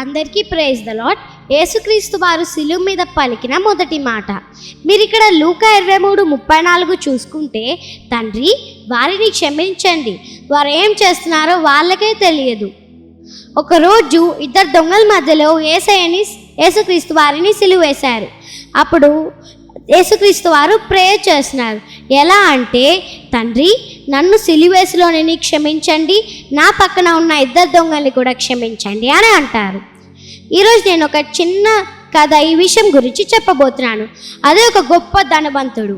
అందరికీ praise the lord. యేసుక్రీస్తు వారు శిలువ మీద పలికిన మొదటి మాట. మీరు ఇక్కడ లూకా 23:34 చూసుకుంటే, తండ్రి వారిని క్షమించండి, వారు ఏం చేస్తున్నారో వాళ్ళకే తెలియదు. ఒకరోజు ఇద్దరు దొంగల మధ్యలో యేసుక్రీస్తు వారిని సిలువ వేశారు. అప్పుడు యేసుక్రీస్తు వారు ప్రేయర్ చేస్తున్నారు. ఎలా అంటే, తండ్రి నన్ను సిలువేసులోని క్షమించండి, నా పక్కన ఉన్న ఇద్దరు దొంగల్ని కూడా క్షమించండి అని అంటారు. ఈరోజు నేను ఒక చిన్న కథ ఈ విషయం గురించి చెప్పబోతున్నాను. అదే ఒక గొప్ప ధనవంతుడు.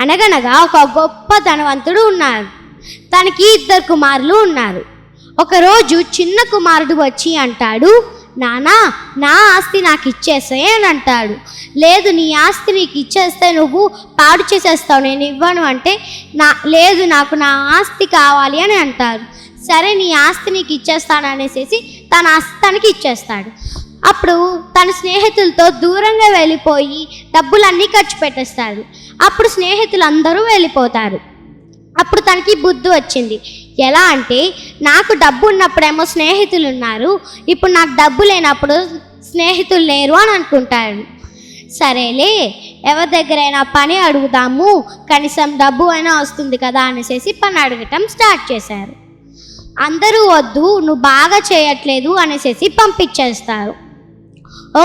అనగనగా ఒక గొప్ప ధనవంతుడు ఉన్నారు. తనకి ఇద్దరు కుమారులు ఉన్నారు. ఒకరోజు చిన్న కుమారుడు వచ్చి అంటాడు, నానా నా ఆస్తి నాకు ఇచ్చేస్తాయి అని అంటాడు. లేదు, నీ ఆస్తి నీకు ఇచ్చేస్తే నువ్వు పాడు చేసేస్తావు, నేను ఇవ్వను అంటే, లేదు నాకు నా ఆస్తి కావాలి అని అంటారు. సరే నీ ఆస్తి నీకు ఇచ్చేస్తాను అనేసి తన ఆస్తి తనకి ఇచ్చేస్తాడు. అప్పుడు తన స్నేహితులతో దూరంగా వెళ్ళిపోయి డబ్బులన్నీ ఖర్చు పెట్టేస్తాడు. అప్పుడు స్నేహితులు అందరూ వెళ్ళిపోతారు. అప్పుడు తనకి బుద్ధి వచ్చింది. ఎలా అంటే, నాకు డబ్బు ఉన్నప్పుడేమో స్నేహితులు ఉన్నారు, ఇప్పుడు నాకు డబ్బు లేనప్పుడు స్నేహితులు లేరు అని అనుకుంటాడు. సరేలే, ఎవరి దగ్గరైనా పని అడుగుదాము, కనీసం డబ్బు అయినా వస్తుంది కదా అనేసి పని అడగటం స్టార్ట్ చేశారు. అందరూ వద్దు, నువ్వు బాగా చేయట్లేదు అనేసి పంపించేస్తారు.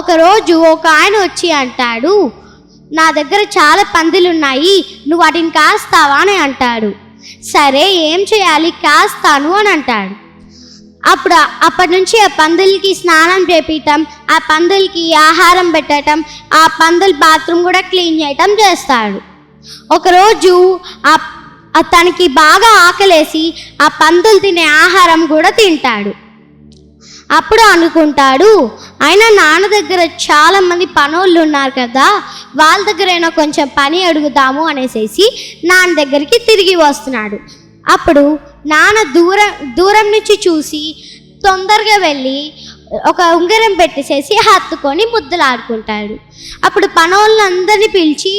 ఒకరోజు ఒక ఆయన వచ్చి అంటాడు, నా దగ్గర చాలా పందులు ఉన్నాయి, నువ్వు వాటిని కాస్తావా అని అంటాడు. సరే ఏం చేయాలి, కాస్తాను అని అంటాడు. అప్పటి నుంచి ఆ పందులకి స్నానం చేపించటం, ఆ పందులకి ఆహారం పెట్టడం, ఆ పందుల బాత్రూమ్ కూడా క్లీన్ చేయటం చేస్తాడు. ఒకరోజు తనకి బాగా ఆకలేసి ఆ పందులు తినే ఆహారం కూడా తింటాడు. అప్పుడు అనుకుంటాడు, అయినా నాన్న దగ్గర చాలామంది పనోళ్ళు ఉన్నారు కదా, వాళ్ళ దగ్గరైనా కొంచెం పని అడుగుదాము అనేసి నాన్న దగ్గరికి తిరిగి వస్తున్నాడు. అప్పుడు నాన్న దూరం నుంచి చూసి తొందరగా వెళ్ళి ఒక ఉంగరం పెట్టేసేసి హత్తుకొని ముద్దులాడుకుంటాడు. అప్పుడు పనోళ్ళందరినీ పిలిచి,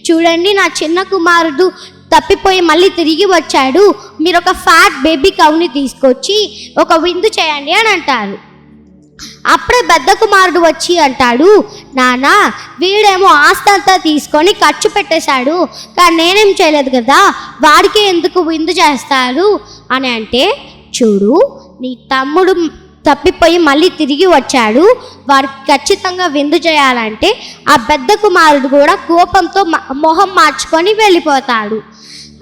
చూడండి నా చిన్న కుమారుడు తప్పిపోయి మళ్ళీ తిరిగి వచ్చాడు, మీరు ఒక ఫ్యాట్ బేబీ కౌని తీసుకొచ్చి ఒక విందు చేయండి అని అంటారు. అప్పుడే పెద్ద కుమారుడు వచ్చి అంటాడు, నాన్న వీడేమో ఆస్తి అంతా తీసుకొని ఖర్చు పెట్టేశాడు, కానీ నేనేం చేయలేదు కదా, వాడికి ఎందుకు విందు చేస్తాడు అని అంటే, చూడు నీ తమ్ముడు తప్పిపోయి మళ్ళీ తిరిగి వచ్చాడు, వాడికి ఖచ్చితంగా విందు చేయాలంటే ఆ పెద్ద కుమారుడు కూడా కోపంతో మొహం మార్చుకొని వెళ్ళిపోతాడు.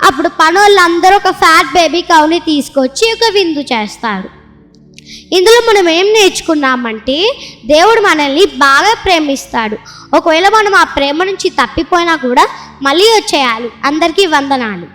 అప్పుడు పనోళ్ళందరూ ఒక ఫ్యాట్ బేబీ కౌని తీసుకొచ్చి ఒక విందు చేస్తారు. ఇందులో మనం ఏం నేర్చుకున్నామంటే, దేవుడు మనల్ని బాగా ప్రేమిస్తాడు. ఒకవేళ మనం ఆ ప్రేమ నుంచి తప్పిపోయినా కూడా మళ్ళీ వచ్చేయాలి. అందరికీ వందనాలు.